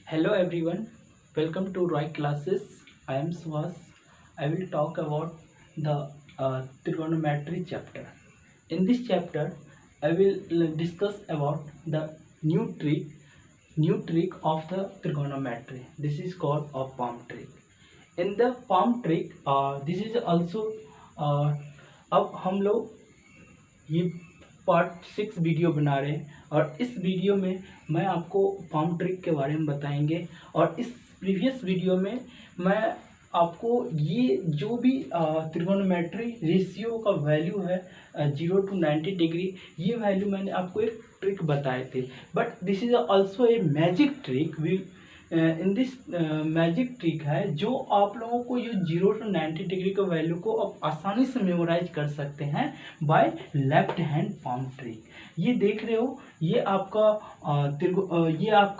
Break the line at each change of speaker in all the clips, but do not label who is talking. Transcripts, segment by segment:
Hello everyone, welcome to Roy classes. I am Suhas. I will talk about the trigonometry chapter. In this chapter, I will discuss about the new trick of the trigonometry. This is called a palm trick. In the palm trick, this is also अब हम लोग ये part 6 video बना रहे हैं और इस video में मैं आपको पाम ट्रिक के बारे में बताएंगे। और इस प्रीवियस वीडियो में मैं आपको ये जो भी त्रिकोणोमेट्री रेशियो का वैल्यू है 0 to 90 डिग्री, ये वैल्यू मैंने आपको एक ट्रिक बताए थे। But this is also a magic trick. In this magic trick है जो आप लोगों को ये 0 to 90 डिग्री का वैल्यू को आप आसानी से मेमोराइज कर सकते हैं by left hand palm trick. ये देख रहे हो, ये आपका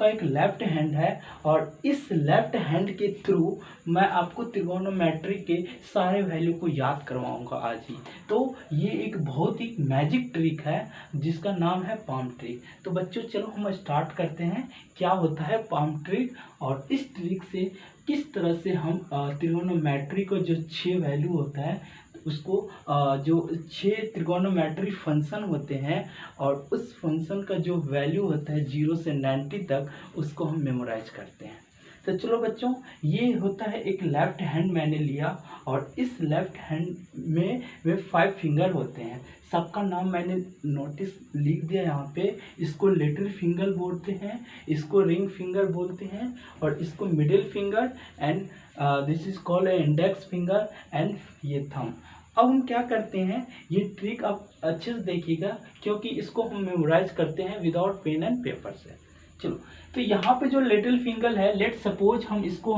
एक लेफ्ट हैंड है और इस लेफ्ट हैंड के थ्रू मैं आपको त्रिकोणोमेट्री के सारे वैल्यू को याद करवाऊंगा आज ही। तो ये एक बहुत ही मैजिक ट्रिक है जिसका नाम है पाम ट्रिक। तो बच्चों चलो हम स्टार्ट करते हैं क्या होता है पाम ट्रिक और इस ट्रिक से किस तरह से हम त्रिकोणोमेट्री को जो 6 वैल्यू होता है उसको जो 6 त्रिकोणोमेट्री फंक्शन होते हैं और उस फंक्शन का जो वैल्यू होता है 0 से 90 तक, उसको हम मेमोराइज करते हैं। तो चलो बच्चों, ये होता है एक लेफ्ट हैंड मैंने लिया और इस लेफ्ट हैंड में वे 5 फिंगर होते हैं। सबका नाम मैंने नोटिस लिख दिया यहाँ पे। इसको लिटिल फिंगर बोलते हैं, इसको रिंग फिंगर बोलते हैं और इसको middle finger and this is called index finger and ये थंब। अब हम क्या करते हैं, ये ट्रिक आप अच्छे से देखिएगा क्योंकि इसको हम मेमोराइज करते हैं विदाउट पेन एंड पेपर से। चलो, तो यहाँ पे जो लिटिल फिंगर है, लेट सपोज हम इसको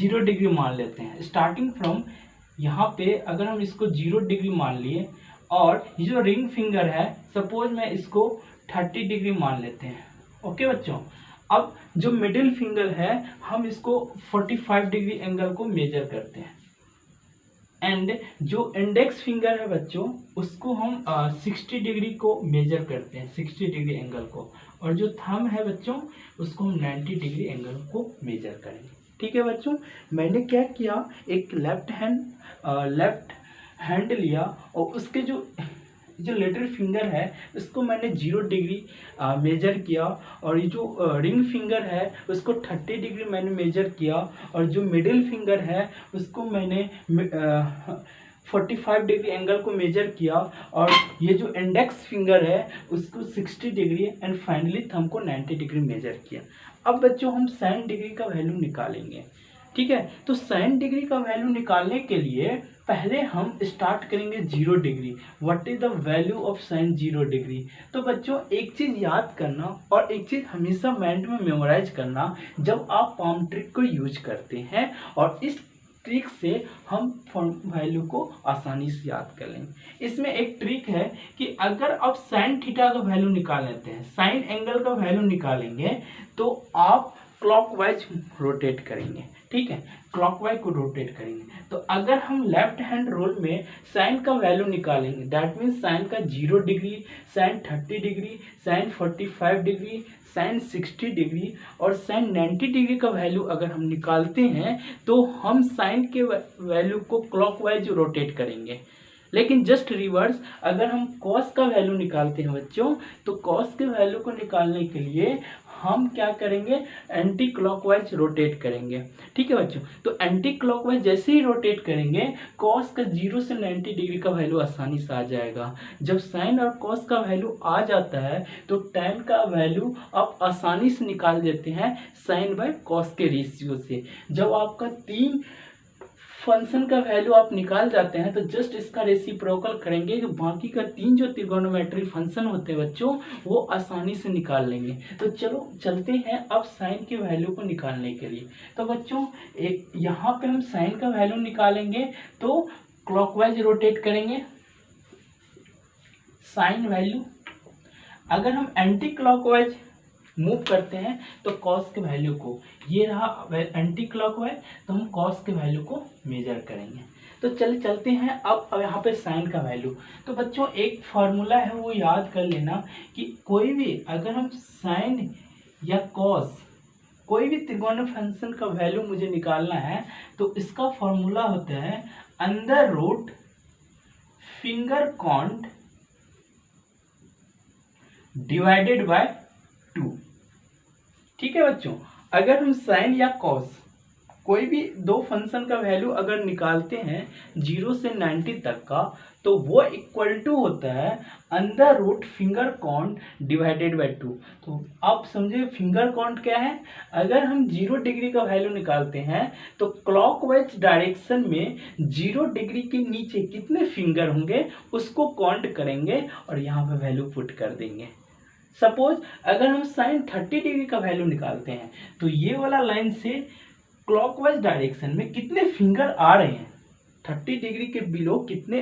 0 डिग्री मान लेते हैं। स्टार्टिंग फ्रॉम यहाँ पे अगर हम इसको 0 डिग्री मान लिए और ये जो रिंग फिंगर है सपोज मैं इसको 30 डिग्री मान लेते हैं। ओके बच्चों, अब जो मिडिल फिंगर है हम इसको 45 डिग्री एंगल को मेजर करते हैं एंड जो इंडेक्स फिंगर है बच्चों उसको हम 60 डिग्री को मेजर करते हैं, 60 डिग्री एंगल को। और जो थंब है बच्चों उसको हम 90 डिग्री एंगल को मेजर करेंगे। ठीक है बच्चों, मैंने क्या किया, एक लेफ्ट हैंड लिया और उसके जो लिटिल फिंगर है उसको मैंने 0 डिग्री मेजर किया और ये जो रिंग फिंगर है उसको 30 डिग्री मैंने मेजर किया और जो मिडिल फिंगर है उसको मैंने 45 डिग्री एंगल को मेजर किया और ये जो इंडेक्स फिंगर है उसको 60 डिग्री एंड फाइनली थंब को 90 डिग्री मेजर किया। अब बच्चों हम 60 डिग्री का वैल्यू निकालेंगे। ठीक है, तो 60 डिग्री का वैल्यू निकालने के लिए पहले हम स्टार्ट करेंगे 0 degree. What is the value of sine 0 degree. तो बच्चों एक चीज़ याद करना और एक चीज़ हमेशा माइंड में मेमोराइज करना, जब आप पाम ट्रिक को यूज करते हैं और इस ट्रिक से हम वैल्यू को आसानी से याद कर लेंगे। इसमें एक ट्रिक है कि अगर आप साइन थीटा का वैल्यू निकाल लेते हैं, साइन एंगल का वैल्यू निकालेंगे तो आप क्लॉकवाइज रोटेट करेंगे। ठीक है, क्लॉकवाइज को रोटेट करेंगे। तो अगर हम लेफ्ट हैंड रूल में साइन का वैल्यू निकालेंगे, दैट मीन्स साइन का 0 degree, sine 30 degree, sine 45 degree, sine 60 degree और साइन 90 डिग्री का वैल्यू अगर हम निकालते हैं तो हम साइन के वैल्यू को क्लॉकवाइज रोटेट करेंगे। लेकिन जस्ट रिवर्स, अगर हम कॉस का वैल्यू निकालते हैं बच्चों, तो कॉस के वैल्यू को निकालने के लिए हम क्या करेंगे, एंटी क्लॉकवाइज रोटेट करेंगे। ठीक है बच्चों, तो एंटी क्लॉकवाइज जैसे ही रोटेट करेंगे कॉस का 0 से 90 डिग्री का वैल्यू आसानी से आ जाएगा। जब साइन और कॉस का वैल्यू आ जाता है तो टैन का वैल्यू आप आसानी से निकाल देते हैं साइन बाय कॉस के रेशियो से। जब आपका 3 फंक्शन का वैल्यू आप निकाल जाते हैं तो जस्ट इसका रेसिप्रोकल करेंगे कि बाकी का 3 जो त्रिकोणोमेट्री फंक्शन होते हैं बच्चों वो आसानी से निकाल लेंगे। तो चलो चलते हैं अब साइन के वैल्यू को निकालने के लिए। तो बच्चों एक यहाँ पे हम साइन का वैल्यू निकालेंगे तो क्लॉकवाइज रोटेट करेंगे साइन वैल्यू। अगर हम एंटी क्लॉकवाइज मूव करते हैं तो कॉस के वैल्यू को, ये रहा एंटी क्लॉकवाइज, तो हम कॉस के वैल्यू को मेजर करेंगे। तो चलते हैं अब यहाँ पे साइन का वैल्यू। तो बच्चों एक फार्मूला है वो याद कर लेना कि कोई भी अगर हम साइन या कॉस कोई भी त्रिकोणीय फंक्शन का वैल्यू मुझे निकालना है तो इसका फॉर्मूला होता है under root finger count divided by 2। ठीक है बच्चों, अगर हम साइन या कॉस कोई भी दो फंक्शन का वैल्यू अगर निकालते हैं 0 से 90 तक का, तो वो इक्वल टू होता है under root finger count divided by 2। तो आप समझे फिंगर काउंट क्या है। अगर हम 0 डिग्री का वैल्यू निकालते हैं तो क्लॉकवाइज डायरेक्शन में 0 डिग्री के नीचे कितने फिंगर होंगे उसको काउंट करेंगे और यहाँ पे वैल्यू पुट कर देंगे। सपोज अगर हम साइन 30 डिग्री का वैल्यू निकालते हैं तो ये वाला लाइन से क्लॉकवाइज डायरेक्शन में कितने फिंगर आ रहे हैं, 30 डिग्री के बिलो कितने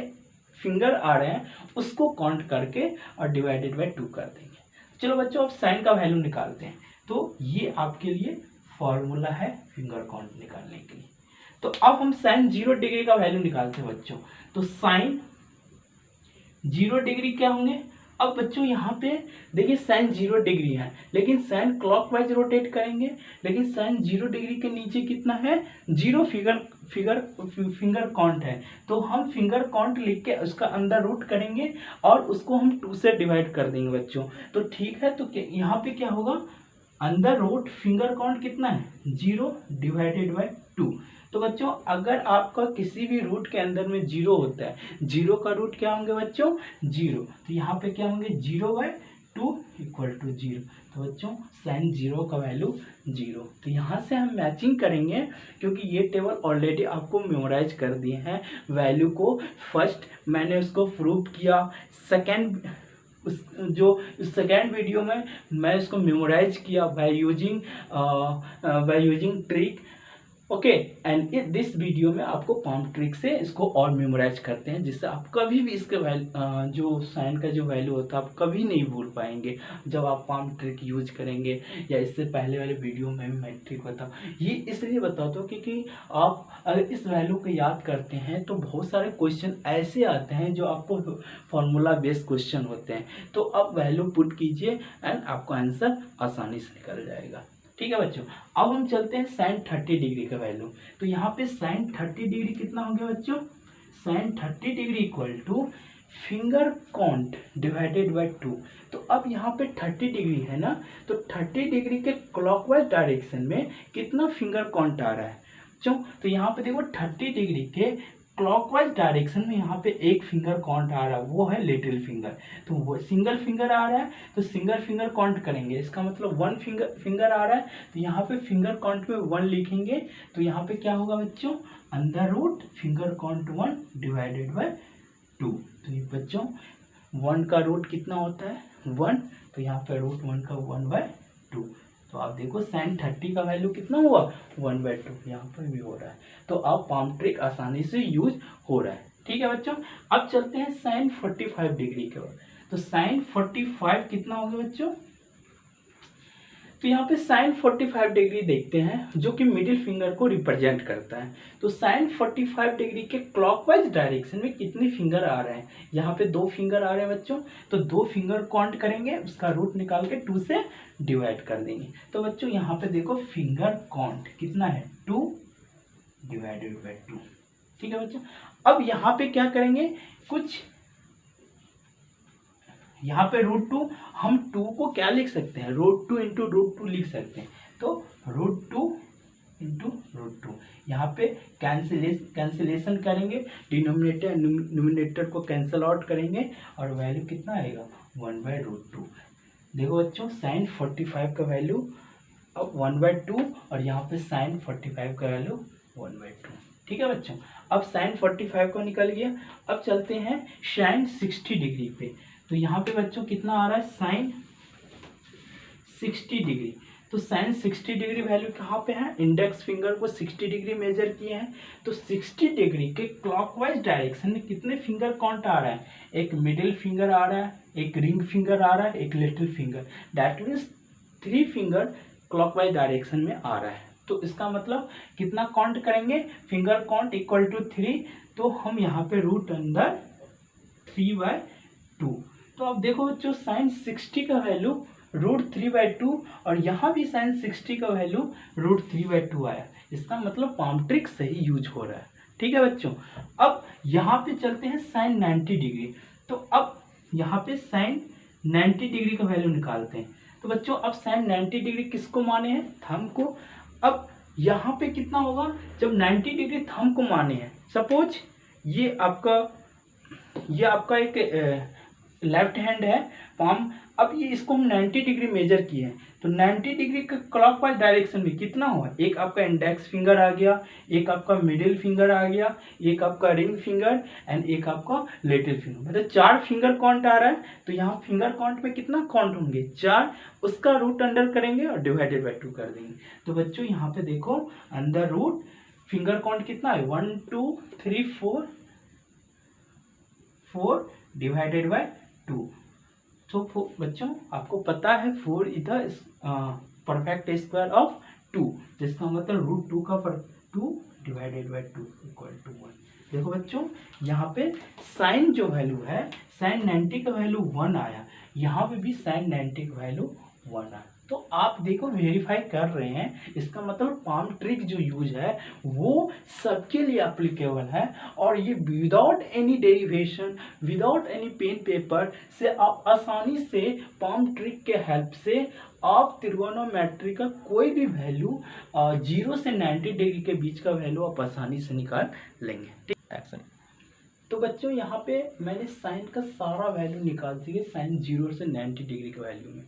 फिंगर आ रहे हैं उसको काउंट करके और डिवाइडेड बाय 2 कर देंगे। चलो बच्चों, अब साइन का वैल्यू निकालते हैं। तो ये आपके लिए फॉर्मूला है फिंगर काउंट निकालने के लिए। तो अब हम साइन 0 डिग्री का वैल्यू निकालते हैं बच्चों। तो साइन 0 डिग्री क्या होंगे। अब बच्चों यहाँ पे देखिए साइन 0 डिग्री है, लेकिन साइन क्लॉकवाइज रोटेट करेंगे, लेकिन साइन 0 डिग्री के नीचे कितना है 0 फिंगर काउंट है। तो हम फिंगर काउंट लिख के उसका अंदर रूट करेंगे और उसको हम 2 से डिवाइड कर देंगे बच्चों। तो ठीक है, तो यहाँ पे क्या होगा अंदर रूट फिंगर काउंट कितना है 0 डिवाइडेड बाय 2। तो बच्चों अगर आपका किसी भी रूट के अंदर में 0 होता है, 0 का रूट क्या होंगे बच्चों 0, तो यहाँ पे क्या होंगे 0/2 इक्वल टू 0। तो बच्चों साइन 0 का वैल्यू 0। तो यहाँ से हम मैचिंग करेंगे क्योंकि ये टेबल ऑलरेडी आपको मेमोराइज कर दिए हैं वैल्यू को। फर्स्ट मैंने उसको प्रूव किया, सेकेंड सेकेंड वीडियो में मैं इसको मेमोराइज किया by using trick. Okay, and this video में आपको पाम ट्रिक से इसको और मेमोराइज करते हैं, जिससे आप कभी भी इसके जो साइन का जो वैल्यू होता है आप कभी नहीं भूल पाएंगे जब आप पाम ट्रिक यूज करेंगे। या इससे पहले वाले वीडियो में भी मैं ट्रिक बताऊँ, ये इसलिए बताता हूँ क्योंकि आप अगर इस वैल्यू को याद करते हैं तो बहुत सारे क्वेश्चन ऐसे आते हैं जो आपको फॉर्मूला बेस्ड क्वेश्चन होते हैं। तो आप वैल्यू पुट कीजिए एंड आपको आंसर आसानी से निकल जाएगा। ठीक है बच्चों, अब हम चलते हैं साइन 30 डिग्री का वैल्यू। तो यहाँ पे साइन 30 डिग्री कितना हो गया बच्चों, sine 30 degree equal to finger count divided by 2। तो अब यहाँ पे 30 डिग्री है ना, तो 30 डिग्री के क्लॉकवाइज डायरेक्शन में कितना फिंगर काउंट आ रहा है बच्चों। तो यहाँ पे देखो 30 डिग्री के क्लॉकवाइज डायरेक्शन में यहाँ पे एक फिंगर काउंट आ रहा है, वो है लिटिल फिंगर। तो वो सिंगल फिंगर आ रहा है तो सिंगल फिंगर काउंट करेंगे, इसका मतलब 1 फिंगर आ रहा है तो यहाँ पे फिंगर काउंट में 1 लिखेंगे। तो यहाँ पे क्या होगा बच्चों under root finger count 1 divided by 2। तो ये बच्चों 1 का रूट कितना होता है 1, तो यहाँ पे रूट 1 का 1/2। तो आप देखो साइन 30 का वैल्यू कितना हुआ 1/2, यहाँ पर भी हो रहा है। तो अब पाम ट्रिक आसानी से यूज हो रहा है। ठीक है बच्चों, अब चलते हैं साइन 45 डिग्री के बाद। तो साइन 45 कितना हो गया बच्चों, तो यहाँ पे साइन 45 डिग्री देखते हैं जो कि मिडिल फिंगर को रिप्रेजेंट करता है। तो साइन 45 डिग्री के क्लॉकवाइज डायरेक्शन में कितने फिंगर आ रहे हैं, यहाँ पे 2 फिंगर आ रहे हैं बच्चों। तो 2 फिंगर काउंट करेंगे, उसका रूट निकाल के 2 से डिवाइड कर देंगे। तो बच्चों यहाँ पे देखो फिंगर काउंट कितना है 2 डिवाइडेड बाय 2। ठीक है बच्चों, अब यहाँ पे क्या करेंगे कुछ यहाँ पे √2, हम 2 को क्या लिख सकते हैं √2 इंटू √2 लिख सकते हैं। तो √2 इंटू √2 यहाँ पे कैंसिलेशन करेंगे, डिनोमिनेटर न्यूमिनेटर को कैंसिल आउट करेंगे और वैल्यू कितना आएगा 1/√2। देखो बच्चों साइन 45 का वैल्यू अब 1/2 और यहाँ पे साइन 45 का वैल्यू 1/2। ठीक है बच्चों, अब साइन 45 को निकल गया। अब चलते हैं साइन 60 डिग्री पे। तो यहाँ पे बच्चों कितना आ रहा है साइन 60 डिग्री। तो साइन 60 डिग्री वैल्यू कहाँ पे है, इंडेक्स फिंगर को 60 डिग्री मेजर किए हैं। तो 60 डिग्री के क्लॉकवाइज डायरेक्शन में कितने फिंगर काउंट आ रहा है, एक मिडिल फिंगर आ रहा है, एक रिंग फिंगर आ रहा है, एक little finger. That means 3 finger clockwise direction में आ रहा है। तो इसका मतलब कितना काउंट करेंगे फिंगर काउंट इक्वल टू 3। तो हम यहाँ पे रूट अंदर 3/2। तो अब देखो बच्चों साइन 60 का वैल्यू √3/2 और यहाँ भी sin 60 का वैल्यू √3/2 आया। इसका मतलब पाम ट्रिक सही यूज हो रहा है। ठीक है बच्चों, अब यहाँ पे चलते हैं sin 90 डिग्री। तो अब यहाँ पे sin 90 डिग्री का वैल्यू निकालते हैं। तो बच्चों अब sin 90 डिग्री किसको माने हैं? थंब को। अब यहाँ पे कितना होगा जब 90 डिग्री थंब को माने हैं? सपोज ये आपका एक लेफ्ट हैंड है पाम। अब ये इसको हम 90 डिग्री मेजर किए हैं, तो 90 डिग्री के क्लॉकवाइज डायरेक्शन में कितना हुआ? एक आपका इंडेक्स फिंगर आ गया, एक आपका मिडिल फिंगर आ गया, एक आपका रिंग फिंगर एंड एक आपका लिटिल फिंगर, मतलब 4 फिंगर काउंट आ रहा है। तो यहाँ फिंगर काउंट में कितना काउंट होंगे? 4। उसका रूट अंडर करेंगे और डिवाइडेड बाई 2 कर देंगे। तो बच्चों यहाँ पे देखो अंडर रूट फिंगर काउंट कितना है? 1 2 3 4 डिवाइडेड बाय 2। तो बच्चों आपको पता है 4 is the perfect square of 2, जिसका मतलब √2 का 2 डिवाइडेड बाय 2 इक्वल टू 1। देखो बच्चों यहाँ पे साइन जो वैल्यू है sin 90 का वैल्यू 1 आया, यहाँ पे भी sin 90 का वैल्यू 1 आया। तो आप देखो वेरीफाई कर रहे हैं, इसका मतलब पाम ट्रिक जो यूज है वो सबके लिए एप्लीकेबल है। और ये without any derivation, without any pen paper से आप आसानी से पाम ट्रिक के हेल्प से आप त्रिगोनोमेट्री का कोई भी वैल्यू 0 से 90 डिग्री के बीच का वैल्यू आप आसानी से निकाल लेंगे। ठीक एक्शन। तो बच्चों यहाँ पे मैंने साइन का सारा वैल्यू निकाल दिए साइन 0 से 90 डिग्री के वैल्यू में।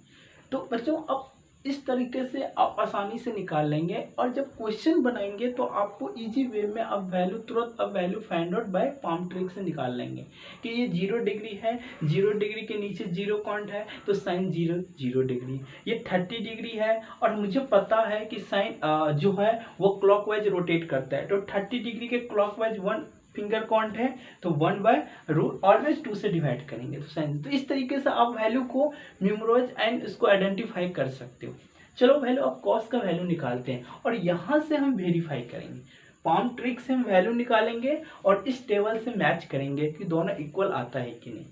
तो बच्चों अब इस तरीके से आप आसानी से निकाल लेंगे और जब क्वेश्चन बनाएंगे तो आपको इजी वे में अब वैल्यू तुरंत अब value find out by palm trick से निकाल लेंगे कि ये 0 डिग्री है, 0 डिग्री के नीचे 0 काउंट है तो साइन 0 0 डिग्री, ये 30 डिग्री है और मुझे पता है कि साइन जो है वो क्लॉकवाइज रोटेट करता है, तो 30 डिग्री के क्लॉकवाइज 1 फिंगर काउंट है तो 1/रूट ऑलवेज 2 से डिवाइड करेंगे तो साइन। तो इस तरीके से आप वैल्यू को मेमोराइज एंड इसको आइडेंटिफाई कर सकते हो। चलो वैल्यू ऑफ कॉस का वैल्यू निकालते हैं और यहाँ से हम वेरीफाई करेंगे। पाम ट्रिक से हम वैल्यू निकालेंगे और इस टेबल से मैच करेंगे कि दोनों इक्वल आता है कि नहीं।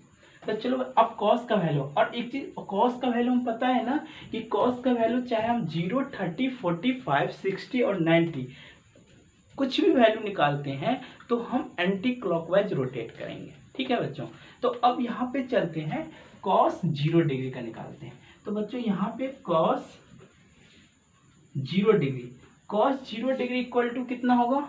तो चलो अब कॉस का वैल्यू, और एक चीज कॉस का वैल्यू हम पता है ना कि कॉस का वैल्यू चाहे हम 0 30 45 60 और 90 कुछ भी वैल्यू निकालते हैं तो हम एंटी क्लॉकवाइज रोटेट करेंगे। ठीक है बच्चों, तो अब यहाँ पे चलते हैं कॉस 0 डिग्री का निकालते हैं। तो बच्चों यहाँ पे कॉस 0 डिग्री इक्वल टू कितना होगा?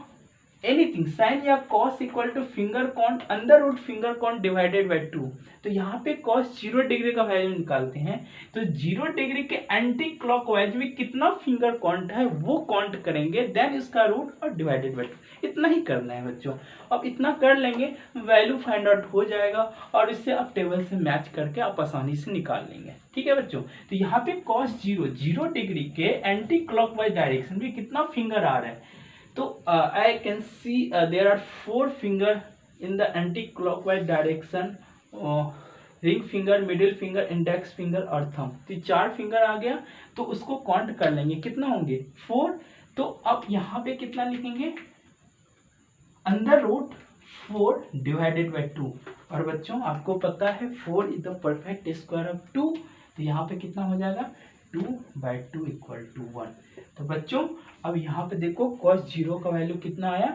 एनीथिंग साइन या cos equal to finger count under root finger count divided by 2। तो यहाँ पे कॉस 0 डिग्री का वैल्यू निकालते हैं तो 0 डिग्री के एंटी क्लॉकवाइज में कितना फिंगर काउंट है वो काउंट करेंगे, देन इसका रूट और डिवाइडेड बाय 2। इतना ही करना है बच्चों। अब इतना कर लेंगे वैल्यू फाइंड आउट हो जाएगा और इससे आप टेबल से मैच करके आप आसानी से निकाल लेंगे। ठीक है बच्चों, तो यहाँ पे कॉस 0 डिग्री के एंटी क्लॉकवाइज डायरेक्शन में कितना फिंगर आ रहा है? तो I can see there are 4 finger in the anti-clockwise direction, ring finger, middle finger, index finger और थंब। तो 4 फिंगर आ गया तो उसको काउंट कर लेंगे, कितना होंगे? 4। तो अब यहाँ पे कितना लिखेंगे? Under root 4 divided by 2। और बच्चों आपको पता है 4 is the perfect square of 2, तो यहाँ पे कितना हो जाएगा? 2/2 इक्वल टू 1। तो बच्चों अब यहाँ पे देखो cos 0 का वैल्यू कितना आया?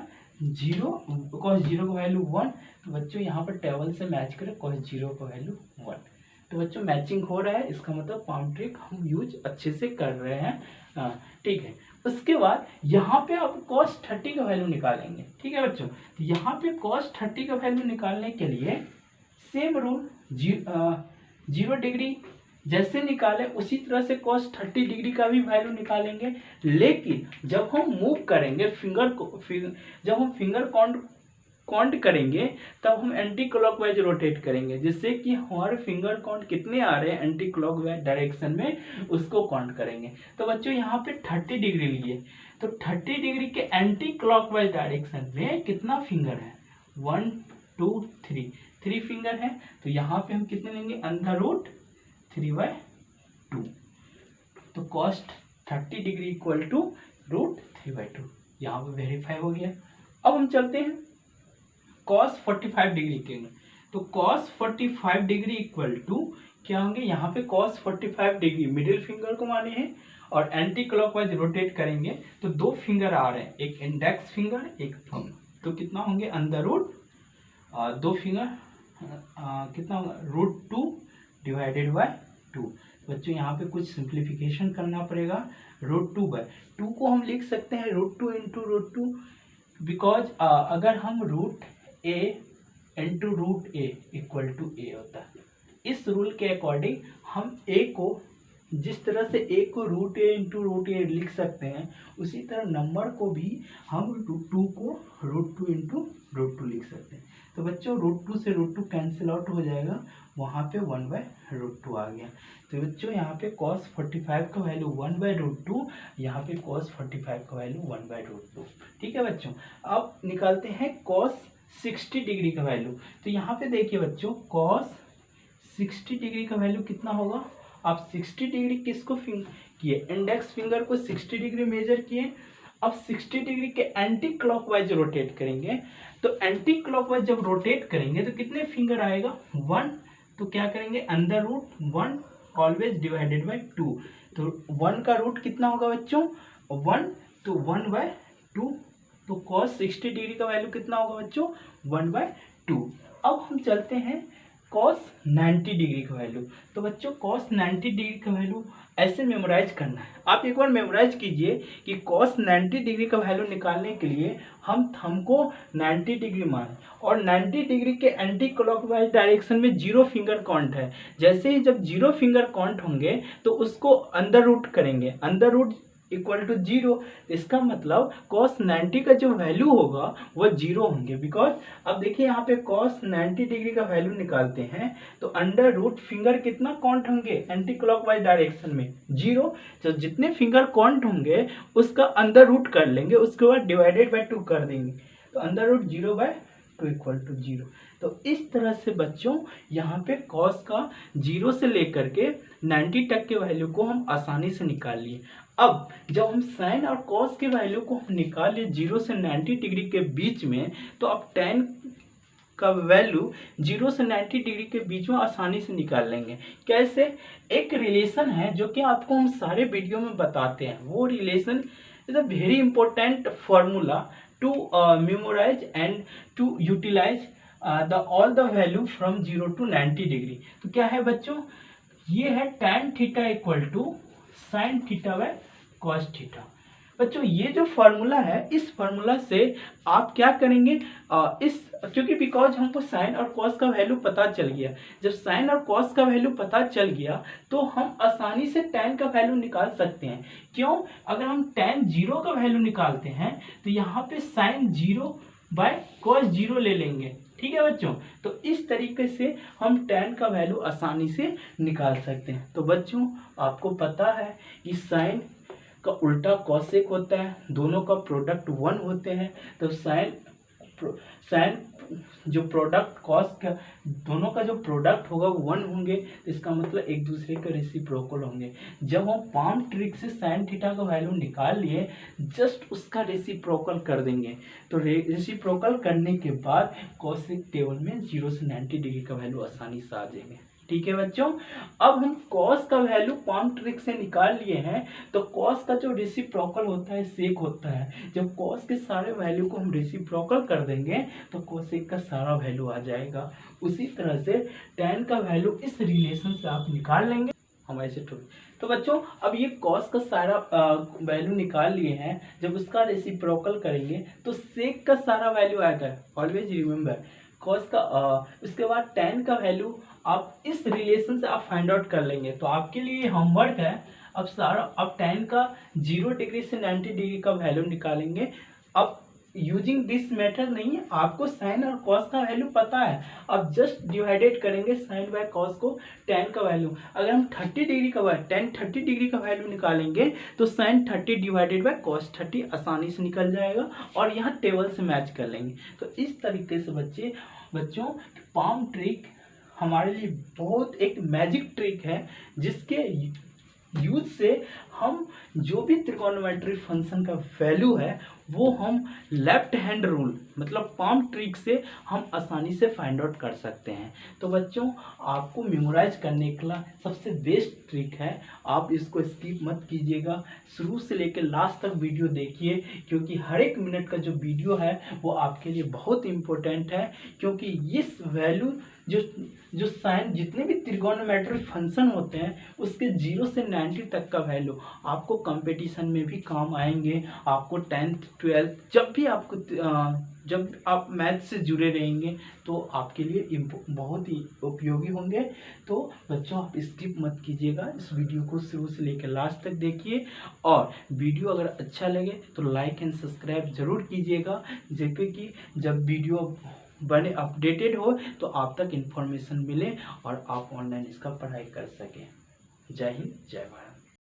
0। cos 0 का वैल्यू 1। तो बच्चों यहाँ पर टेबल से मैच करें cos 0 का वैल्यू 1। तो बच्चों मैचिंग हो रहा है, इसका मतलब पाम ट्रिक हम यूज अच्छे से कर रहे हैं। ठीक है, उसके बाद यहाँ पे आप cos 30 का वैल्यू निकालेंगे। ठीक है बच्चों, तो यहाँ पे cos 30 का वैल्यू निकालने के लिए सेम रूल 0 डिग्री जैसे निकाले उसी तरह से cos 30 डिग्री का भी वैल्यू निकालेंगे। लेकिन जब हम मूव करेंगे जब हम फिंगर काउंट करेंगे तब हम एंटी क्लॉकवाइज रोटेट करेंगे, जिससे कि हमारे फिंगर काउंट कितने आ रहे हैं एंटी क्लॉकवाइज डायरेक्शन में उसको काउंट करेंगे। तो बच्चों यहाँ पे 30 डिग्री लिए तो 30 डिग्री के एंटी क्लॉकवाइज डायरेक्शन में कितना फिंगर है? 1 2 3 फिंगर है। तो यहाँ पे हम कितने लेंगे? Under root 3/2। तो cos 30 डिग्री इक्वल टू √3/2। यहाँ पे वेरीफाई हो गया। अब हम चलते हैं cos 45 डिग्री के लिए। तो cos 45 डिग्री इक्वल टू क्या होंगे, यहाँ पे cos 45 डिग्री मिडिल फिंगर को माने हैं और एंटी क्लॉकवाइज रोटेट करेंगे तो 2 फिंगर आ रहे हैं, एक इंडेक्स फिंगर एक थंब, तो कितना होंगे अंडर रूट 2 फिंगर कितना होगा √2 डिवाइडेड बाय 2। बच्चों यहाँ पे कुछ सिंप्लीफिकेशन करना पड़ेगा, √2/2 को हम लिख सकते हैं √2 इंटू √2 बिकॉज अगर हम √a into √a equal to a होता है, इस रूल के अकॉर्डिंग हम a को जिस तरह से a को √a इंटू √a लिख सकते हैं उसी तरह नंबर को भी हम 2 को √2 इंटू √2 लिख सकते हैं। तो बच्चों √2 से √2 कैंसिल आउट हो जाएगा, वहाँ पे 1/√2 आ गया। तो बच्चों यहाँ पे cos 45 का वैल्यू 1/√2, यहाँ पे cos 45 का वैल्यू 1/√2। ठीक है बच्चों, अब निकालते हैं cos 60 डिग्री का वैल्यू। तो यहाँ पे देखिए बच्चों cos 60 डिग्री का वैल्यू कितना होगा, आप 60 डिग्री किसको किए, इंडेक्स फिंगर को 60 डिग्री मेजर किए। अब 60 डिग्री के एंटी क्लॉकवाइज रोटेट करेंगे, तो एंटी क्लॉकवाइज जब रोटेट करेंगे तो कितने फिंगर आएगा 1, तो क्या करेंगे under root 1 always divided by 2, तो 1 का रूट कितना होगा बच्चों 1, तो 1/2, तो cos 60 डिग्री का वैल्यू कितना होगा बच्चों 1/2। अब हम चलते हैं cos 90 डिग्री का वैल्यू। तो बच्चों cos 90 डिग्री का वैल्यू ऐसे मेमोराइज करना है, आप एक बार मेमोराइज कीजिए कि cos 90 डिग्री का वैल्यू निकालने के लिए हम थंब को 90 डिग्री मान और 90 डिग्री के एंटी क्लॉकवाइज डायरेक्शन में 0 फिंगर काउंट है। जैसे ही जब 0 फिंगर काउंट होंगे तो उसको अंडर रूट करेंगे, अंडर रूट इक्वल टू 0, इसका मतलब cos 90 का जो वैल्यू होगा वह 0 होंगे। बिकॉज अब देखिए यहाँ पे cos 90 डिग्री का वैल्यू निकालते हैं तो अंडर रूट फिंगर कितना काउंट होंगे एंटी क्लॉकवाइज डायरेक्शन में 0, तो जितने फिंगर काउंट होंगे उसका अंडर रूट कर लेंगे, उसके बाद डिवाइडेड बाय 2 कर देंगे, तो अंडर रूट 0/2 इक्वल टू 0। तो इस तरह से बच्चों यहाँ पे cos का 0 से लेकर के 90 तक के वैल्यू को हम आसानी से निकाल लिए। अब जब हम sin और cos के वैल्यू को हम निकाल लिए 0 से 90 डिग्री के बीच में, तो अब tan का वैल्यू 0 से 90 डिग्री के बीच में आसानी से निकाल लेंगे। कैसे, एक रिलेशन है जो कि आपको हम सारे वीडियो में बताते हैं, वो relation is a very important formula to memorize and to utilize all the value from 0 to 90 degree. तो क्या है बच्चों, ये है tan theta equal to sin theta by cos theta. बच्चों ये जो फार्मूला है, इस फार्मूला से आप क्या करेंगे, क्योंकि बिकॉज हमको साइन और कॉस का वैल्यू पता चल गया, जब साइन और कॉस का वैल्यू पता चल गया तो हम आसानी से tan का वैल्यू निकाल सकते हैं। क्यों, अगर हम tan 0 का वैल्यू निकालते हैं तो यहाँ पे sin 0 बाय cos 0 ले लेंगे। ठीक है बच्चों, तो इस तरीके से हम tan का वैल्यू आसानी से निकाल सकते हैं। तो बच्चों आपको पता है कि साइन का उल्टा कॉसेक होता है, दोनों का प्रोडक्ट 1 होते हैं, तो साइन जो प्रोडक्ट कॉस का दोनों का जो प्रोडक्ट होगा वो 1 होंगे, तो इसका मतलब एक दूसरे के रेसिप्रोकल होंगे। जब हम पाम ट्रिक से साइन थीटा का वैल्यू निकाल लिए, जस्ट उसका रेसिप्रोकल कर देंगे, तो रेसिप्रोकल करने के बाद कॉसेक टेबल में 0 से 90 डिग्री का वैल्यू आसानी से आ जाएंगे। ठीक है बच्चों, अब हम cos का वैल्यू पाम ट्रिक से निकाल लिए हैं, तो cos का जो रेसिप्रोकल होता है सेक होता है। जब cos के सारे वैल्यू को हम रेसिप्रोकल कर देंगे तो cosec का सारा वैल्यू आ जाएगा। उसी तरह से tan का वैल्यू इस रिलेशन से आप निकाल लेंगे, हम ऐसे तो बच्चों अब ये cos का सारा वैल्यू निकाल लिए हैं, जब उसका रेसिप्रोकल करेंगे तो सेक का सारा वैल्यू आएगा। ऑलवेज रिमेंबर cos का उसके बाद tan का वैल्यू आप इस रिलेशन से आप फाइंड आउट कर लेंगे। तो आपके लिए होमवर्क है, अब सारा अब tan का 0 डिग्री से 90 डिग्री का वैल्यू निकालेंगे। अब यूजिंग दिस मेथड नहीं है, आपको साइन और कॉस का वैल्यू पता है, अब जस्ट डिवाइडेड करेंगे साइन बाय कॉस को tan का वैल्यू। अगर हम 30 डिग्री का tan 30 डिग्री का वैल्यू निकालेंगे तो साइन 30 डिवाइडेड बाय कॉस 30 आसानी से निकल जाएगा और यहाँ टेबल से मैच कर लेंगे। तो इस तरीके से बच्चों पाम ट्रिक हमारे लिए बहुत एक मैजिक ट्रिक है, जिसके यूज से हम जो भी त्रिकोणोमेट्री फंक्शन का वैल्यू है वो हम लेफ्ट हैंड रूल मतलब पाम ट्रिक से हम आसानी से फाइंड आउट कर सकते हैं। तो बच्चों, आपको मेमोराइज करने का सबसे बेस्ट ट्रिक है, आप इसको स्किप मत कीजिएगा, शुरू से लेकर लास्ट तक वीडियो देखिए, क्योंकि हर एक मिनट का जो वीडियो है वो आपके लिए बहुत इंपॉर्टेंट है। क्योंकि इस वैल्यू जो साइन जितने भी त्रिकोणोमेट्री फंक्शन होते हैं उसके 0 से 90 तक का वैल्यू आपको कंपटीशन में भी काम आएंगे। आपको 10th 12th जब आप मैथ से जुड़े रहेंगे तो आपके लिए बहुत ही उपयोगी होंगे। तो बच्चों, आप स्किप मत कीजिएगा, इस वीडियो को शुरू से लेकर लास्ट तक देखिए, और वीडियो अगर अच्छा लगे तो लाइक एंड सब्सक्राइब जरूर कीजिएगा, जैसे कि जब वीडियो बने अपडेटेड हो तो आप तक इन्फॉर्मेशन मिले और आप ऑनलाइन इसका पढ़ाई कर सकें। जय हिंद, जय भारत।